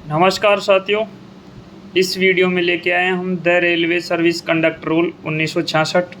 नमस्कार साथियों, इस वीडियो में लेके आए हम the railway service conduct rule 1966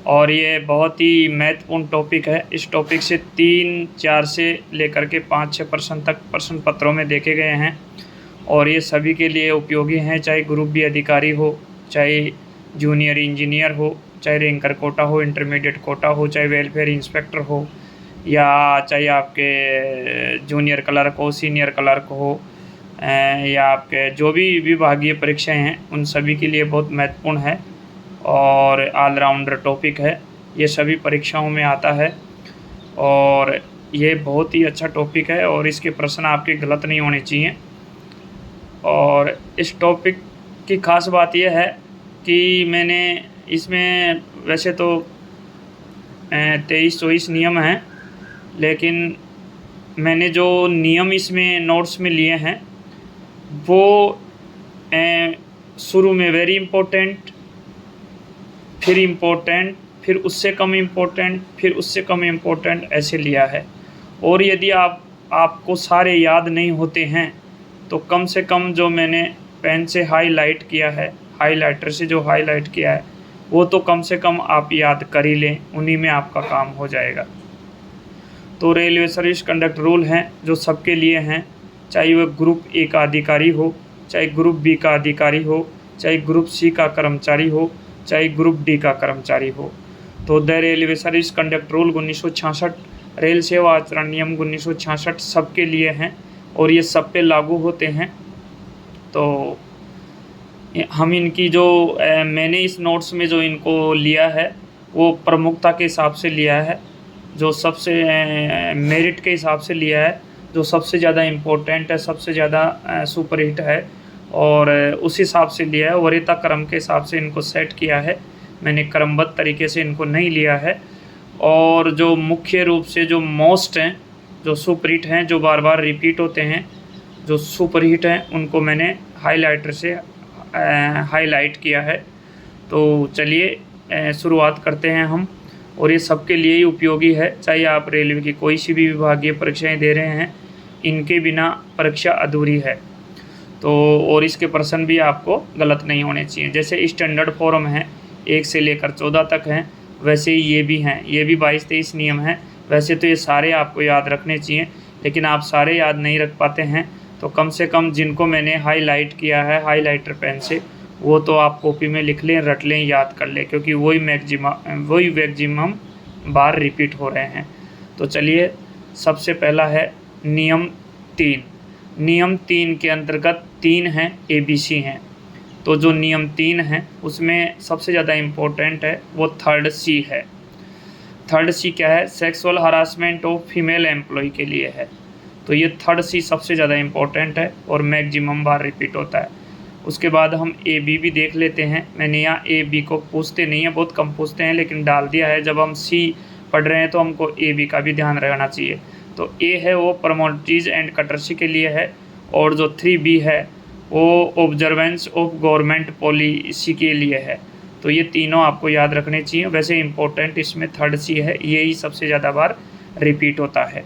और ये बहुत ही महत्वपूर्ण टॉपिक है। इस टॉपिक से 3-4 से लेकर के 5-6 प्रश्न तक प्रश्न पत्रों में देखे गए हैं और ये सभी के लिए उपयोगी हैं, चाहे ग्रुप बी अधिकारी हो, चाहे जूनियर इंजीनियर हो, चाहे रैंकर कोटा हो, इंटरमीडिएट कोटा हो, चाहे वेलफेयर इंस्पेक्टर हो, या चाहे आपके जूनियर क्लर्क हो, सीनियर क्लर्क हो, या आपके जो भी विभागीय परीक्षाएं हैं उन सभी के लिए बहुत महत्वपूर्ण है और ऑलराउंडर टॉपिक है। ये सभी परीक्षाओं में आता है और ये बहुत ही अच्छा टॉपिक है और इसके प्रश्न आपके गलत नहीं होने चाहिए। और इस टॉपिक की ख़ास बात यह है कि मैंने इसमें वैसे तो 23-24 नियम हैं, लेकिन मैंने जो नियम इसमें नोट्स में लिए हैं वो शुरू में वेरी इम्पोर्टेंट, फिर इम्पोर्टेंट, फिर उससे कम इम्पोर्टेंट, फिर उससे कम इम्पोर्टेंट ऐसे लिया है। और यदि आपको सारे याद नहीं होते हैं तो कम से कम जो मैंने पेन से हाईलाइट किया है, हाईलाइटर से जो हाईलाइट किया है वो तो कम से कम आप याद कर ही लें, उन्हीं में आपका काम हो जाएगा। तो रेलवे सर्विस कंडक्ट रूल हैं जो सबके लिए हैं, चाहे वह ग्रुप ए का अधिकारी हो, चाहे ग्रुप बी का अधिकारी हो, चाहे ग्रुप सी का कर्मचारी हो, चाहे ग्रुप डी का कर्मचारी हो। तो the railway service conduct rule 1966, rail सेवा आचरण नियम 1966 सबके लिए हैं और ये सब पे लागू होते हैं। तो हम इनकी जो मैंने इस नोट्स में जो इनको लिया है वो प्रमुखता के हिसाब से लिया है, जो सबसे मेरिट के हिसाब से लिया है, जो सबसे ज़्यादा इम्पोर्टेंट है, सबसे ज़्यादा सुपर हिट है और उस हिसाब से लिया है। वरीयता क्रम के हिसाब से इनको सेट किया है, मैंने क्रमबद्ध तरीके से इनको नहीं लिया है। और जो मुख्य रूप से जो मोस्ट हैं, जो सुपर हिट हैं, जो बार बार रिपीट होते हैं, जो सुपर हिट हैं, उनको मैंने हाईलाइटर से हाईलाइट किया है। तो चलिए शुरुआत करते हैं हम। और ये सबके लिए ही उपयोगी है, चाहे आप रेलवे की कोई सी भी विभागीय परीक्षाएं दे रहे हैं, इनके बिना परीक्षा अधूरी है। तो और इसके प्रश्न भी आपको गलत नहीं होने चाहिए। जैसे स्टैंडर्ड फॉर्म है 1 से लेकर 14 तक हैं, वैसे ही ये भी हैं, ये भी 22-23 नियम हैं। वैसे तो ये सारे आपको याद रखने चाहिए, लेकिन आप सारे याद नहीं रख पाते हैं तो कम से कम जिनको मैंने हाईलाइट किया है हाईलाइटर पेन से, वो तो आप कॉपी में लिख लें, रट लें, याद कर लें, क्योंकि वही मैक्सिमम बार रिपीट हो रहे हैं। तो चलिए, सबसे पहला है नियम 3। नियम 3 के अंतर्गत 3 हैं, ABC हैं। तो जो नियम 3 है उसमें सबसे ज़्यादा इम्पोर्टेंट है वो 3rd C है। 3rd C क्या है? Sexual harassment of female employ के लिए है। तो ये 3rd C सबसे ज़्यादा इम्पोर्टेंट है और मैक्सिमम बार रिपीट होता है। उसके बाद हम AB भी देख लेते हैं। मैंने यहाँ AB को पूछते नहीं है, बहुत कम पूछते हैं, लेकिन डाल दिया है। जब हम C पढ़ रहे हैं तो हमको AB का भी ध्यान रखना चाहिए। तो A है वो प्रमोटरीज एंड कटरसी के लिए है, और जो 3B है वो ऑब्जर्वेंस ऑफ गवर्नमेंट पॉलिसी के लिए है। तो ये तीनों आपको याद रखने चाहिए। वैसे इम्पोर्टेंट इसमें 3rd C है, यही सबसे ज़्यादा बार रिपीट होता है।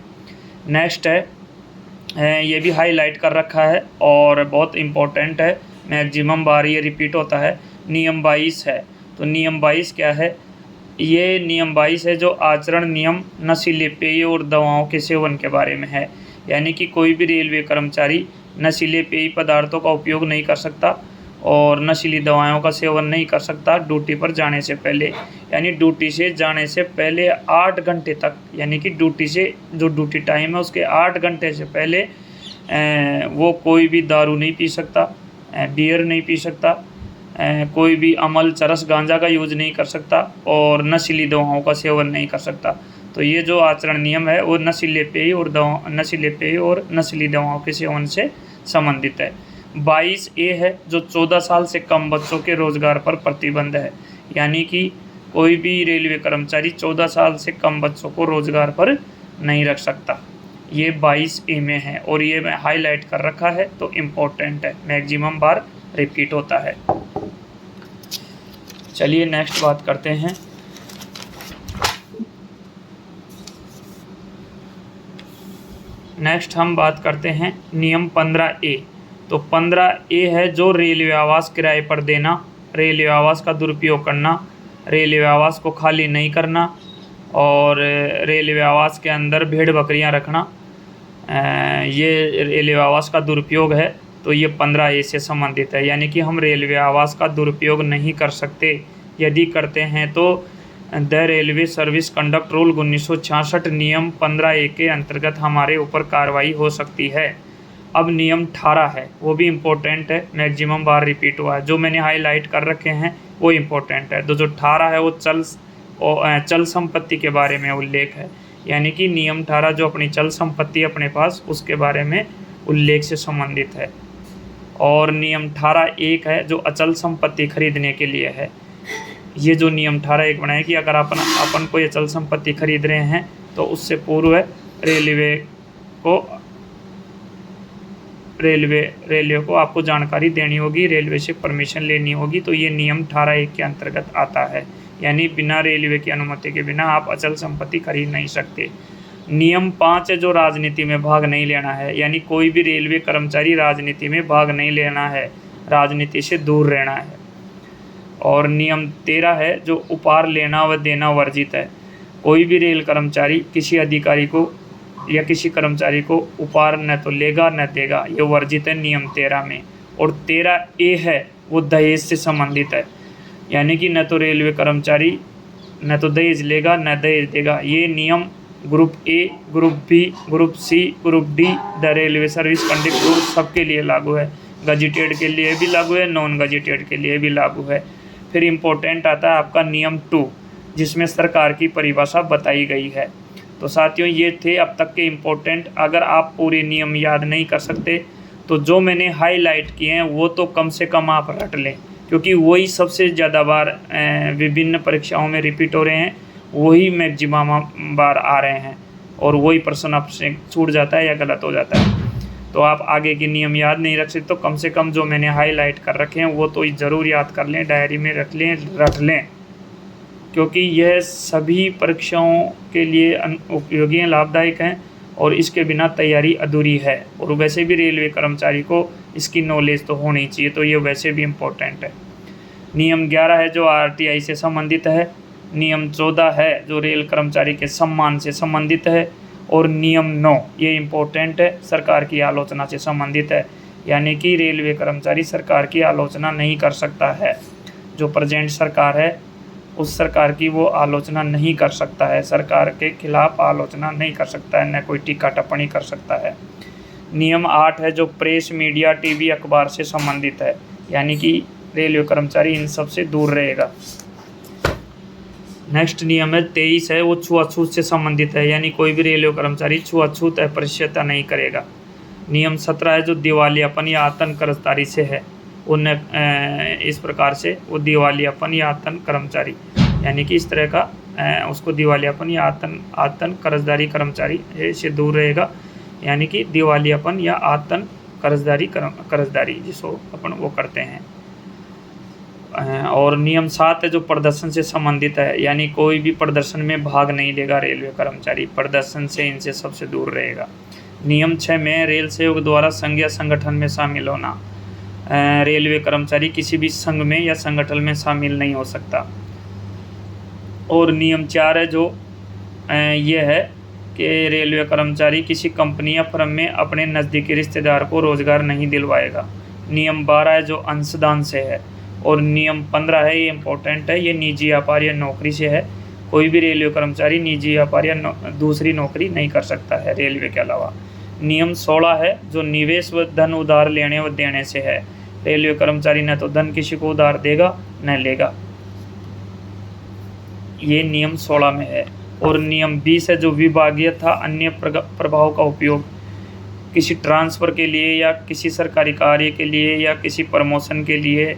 नेक्स्ट है, ये भी हाईलाइट कर रखा है और बहुत इम्पोर्टेंट है, मैक्सिमम बार ये रिपीट होता है, नियम 22 है। तो नियम 22 क्या है? ये नियम 22 है जो आचरण नियम नशीले पेय और दवाओं के सेवन के बारे में है। यानी कि कोई भी रेलवे कर्मचारी नशीले पेय पदार्थों का उपयोग नहीं कर सकता और नशीली दवाओं का सेवन नहीं कर सकता ड्यूटी पर जाने से पहले। यानी ड्यूटी से जाने से पहले 8 घंटे तक, यानी कि ड्यूटी से जो ड्यूटी टाइम है उसके 8 घंटे से पहले वो कोई भी दारू नहीं पी सकता, बियर नहीं पी सकता, कोई भी अमल, चरस, गांजा का यूज़ नहीं कर सकता और नशीली दवाओं का सेवन नहीं कर सकता। तो ये जो आचरण नियम है वो नशीले पेय और नशीली दवाओं के सेवन से संबंधित है। 22A है जो 14 साल से कम बच्चों के रोजगार पर प्रतिबंध है। यानी कि कोई भी रेलवे कर्मचारी 14 साल से कम बच्चों को रोजगार पर नहीं रख सकता। ये 22A में है और ये मैं हाईलाइट कर रखा है, तो इम्पोर्टेंट है, मैक्सिमम बार रिपीट होता है। चलिए नेक्स्ट बात करते हैं। नेक्स्ट हम बात करते हैं नियम 15A। तो 15A है जो रेलवे आवास किराए पर देना, रेलवे आवास का दुरुपयोग करना, रेलवे आवास को खाली नहीं करना और रेलवे आवास के अंदर भेड़ बकरियां रखना, ये रेलवे आवास का दुरुपयोग है। तो ये 15A से संबंधित है, यानी कि हम रेलवे आवास का दुरुपयोग नहीं कर सकते। यदि करते हैं तो the railway service conduct rule 1966 नियम 15A के अंतर्गत हमारे ऊपर कार्रवाई हो सकती है। अब नियम 18 है, वो भी इम्पोर्टेंट है, मैक्सिमम बार रिपीट हुआ है। जो मैंने हाईलाइट कर रखे हैं वो इम्पोर्टेंट है। तो जो 18 है वो चल संपत्ति के बारे में उल्लेख है, यानी कि नियम 18 जो अपनी चल संपत्ति अपने पास उसके बारे में उल्लेख से संबंधित है। और नियम 18(1) है जो अचल संपत्ति खरीदने के लिए है। ये जो नियम 18(1) बनाए कि अगर अपन कोई अचल संपत्ति खरीद रहे हैं तो उससे पूर्व रेलवे को आपको जानकारी देनी होगी, रेलवे से परमिशन लेनी होगी। तो ये नियम 18(1) के अंतर्गत आता है, यानी बिना रेलवे की अनुमति के बिना आप अचल संपत्ति खरीद नहीं सकते। नियम 5 है जो राजनीति में भाग नहीं लेना है, यानी कोई भी रेलवे कर्मचारी राजनीति में भाग नहीं लेना है, राजनीति से दूर रहना है। और नियम 13 है जो उपहार लेना व देना वर्जित है। कोई भी रेल कर्मचारी किसी अधिकारी को या किसी कर्मचारी को उपहार न तो लेगा न देगा, ये वर्जित है नियम 13 में। और 13A है वो दहेज से संबंधित है, यानी कि न तो रेलवे कर्मचारी न तो दहेज लेगा न दहेज देगा। ये नियम group A, group B, group C, group D the railway service conduct rule सबके लिए लागू है। गजेटेड के लिए भी लागू है, नॉन गजेटेड के लिए भी लागू है। फिर इम्पोर्टेंट आता है आपका नियम 2, जिसमें सरकार की परिभाषा बताई गई है। तो साथियों ये थे अब तक के इम्पोर्टेंट। अगर आप पूरे नियम याद नहीं कर सकते तो जो मैंने हाईलाइट किए हैं वो तो कम से कम आप रट लें, क्योंकि वही सबसे ज़्यादा बार विभिन्न परीक्षाओं में रिपीट हो रहे हैं, वही मैक्सिमम बार आ रहे हैं और वही प्रश्न आपसे छूट जाता है या गलत हो जाता है। तो आप आगे के नियम याद नहीं रख सकते तो कम से कम जो मैंने हाईलाइट कर रखे हैं वो तो ज़रूर याद कर लें, डायरी में रख लें, क्योंकि यह सभी परीक्षाओं के लिए उपयोगी हैं, लाभदायक हैं और इसके बिना तैयारी अधूरी है। और वैसे भी रेलवे कर्मचारी को इसकी नॉलेज तो होनी चाहिए, तो ये वैसे भी इम्पोर्टेंट है। नियम 11 है जो RTI से संबंधित है। नियम 14 है जो रेल कर्मचारी के सम्मान से संबंधित है। और नियम 9 ये इम्पोर्टेंट है, सरकार की आलोचना से संबंधित है, यानी कि रेलवे कर्मचारी सरकार की आलोचना नहीं कर सकता है। जो प्रेजेंट सरकार है उस सरकार की वो आलोचना नहीं कर सकता है, सरकार के खिलाफ आलोचना नहीं कर सकता है, न कोई टीका टिप्पणी कर सकता है। नियम 8 है जो प्रेस, मीडिया, TV, अखबार से संबंधित है, यानी कि रेलवे कर्मचारी इन सब से दूर रहेगा। नेक्स्ट नियम है 23 है वो छुआछूत से संबंधित है, यानी कोई भी रेलवे कर्मचारी छुआछूत अस्पृश्यता नहीं करेगा। नियम 17 है जो दिवालियापन या आतंक कर्जदारी से है, इस प्रकार से वो दिवालियापन या आतंक कर्मचारी, यानी कि इस तरह का उसको दिवालियापन या आतंक कर्जदारी कर्मचारी से दूर रहेगा, यानी कि दिवालियापन या आतंक कर्जदारी जिसको अपन वो करते हैं। और नियम 7 है जो प्रदर्शन से संबंधित है, यानी कोई भी प्रदर्शन में भाग नहीं लेगा रेलवे कर्मचारी, प्रदर्शन से इनसे सबसे दूर रहेगा। नियम 6 में रेल सेवक द्वारा संघ या संगठन में शामिल होना, रेलवे कर्मचारी किसी भी संघ में या संगठन में शामिल नहीं हो सकता। और नियम 4 है जो ये है कि रेलवे कर्मचारी किसी कंपनी या फर्म में अपने नज़दीकी रिश्तेदार को रोज़गार नहीं दिलवाएगा। नियम 12 है जो अंशदान से है। और नियम 15 है, ये इम्पोर्टेंट है, ये निजी व्यापार या नौकरी से है। कोई भी रेलवे कर्मचारी निजी व्यापार या दूसरी नौकरी नहीं कर सकता है रेलवे के अलावा। नियम 16 है जो निवेश व धन उधार लेने व देने से है। रेलवे कर्मचारी न तो धन किसी को उधार देगा न लेगा, ये नियम 16 में है। और नियम 20 है जो विभागीय था अन्य प्रभाव का उपयोग किसी ट्रांसफ़र के लिए या किसी सरकारी कार्य के लिए या किसी प्रमोशन के लिए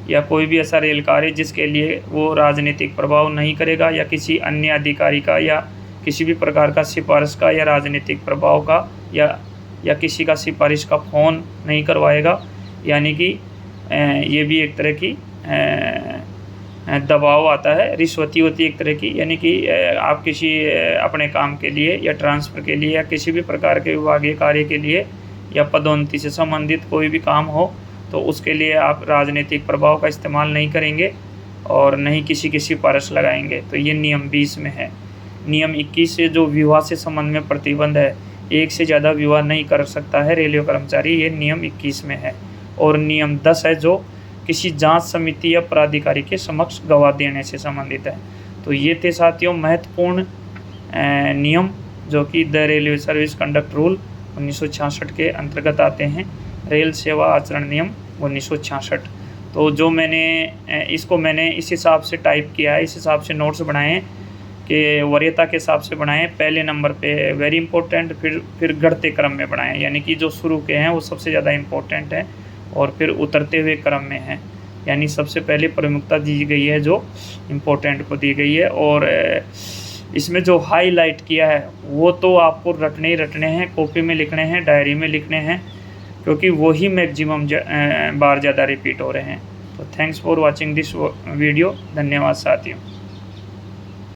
या कोई भी ऐसा रेल कार्य जिसके लिए वो राजनीतिक प्रभाव नहीं करेगा या किसी अन्य अधिकारी का या किसी भी प्रकार का सिफारिश का या राजनीतिक प्रभाव का या किसी का सिफारिश का फ़ोन नहीं करवाएगा, यानी कि ये भी एक तरह की दबाव आता है, रिश्वती होती है एक तरह की, यानी कि आप किसी अपने काम के लिए या ट्रांसफ़र के लिए या किसी भी प्रकार के विभागीय कार्य के लिए या पदोन्नति से संबंधित कोई भी काम हो तो उसके लिए आप राजनीतिक प्रभाव का इस्तेमाल नहीं करेंगे और न ही किसी की सिफारिश लगाएंगे। तो ये नियम 20 में है। नियम 21 से जो विवाह से संबंध में प्रतिबंध है, एक से ज़्यादा विवाह नहीं कर सकता है रेलवे कर्मचारी, ये नियम 21 में है। और नियम 10 है जो किसी जांच समिति या प्राधिकारी के समक्ष गवाह देने से संबंधित है। तो ये थे साथियों महत्वपूर्ण नियम जो कि the railway service conduct rule 1966 के अंतर्गत आते हैं। रेल सेवा आचरण नियम 1966। तो जो इसको मैंने इस हिसाब से टाइप किया है, इस हिसाब से नोट्स बनाए हैं कि वरीयता के हिसाब से बनाए। पहले नंबर पे वेरी इंपॉर्टेंट, फिर घटते क्रम में बनाए, यानी कि जो शुरू के हैं वो सबसे ज़्यादा इम्पोर्टेंट है और फिर उतरते हुए क्रम में है, यानी सबसे पहले प्रमुखता दी गई है जो इम्पोर्टेंट को दी गई है। और इसमें जो हाईलाइट किया है वो तो आपको रटने ही रटने हैं, कॉपी में लिखने हैं, डायरी में लिखने हैं, क्योंकि वही मैक्सिमम बार ज़्यादा रिपीट हो रहे हैं। तो thanks for watching this video. धन्यवाद साथियों।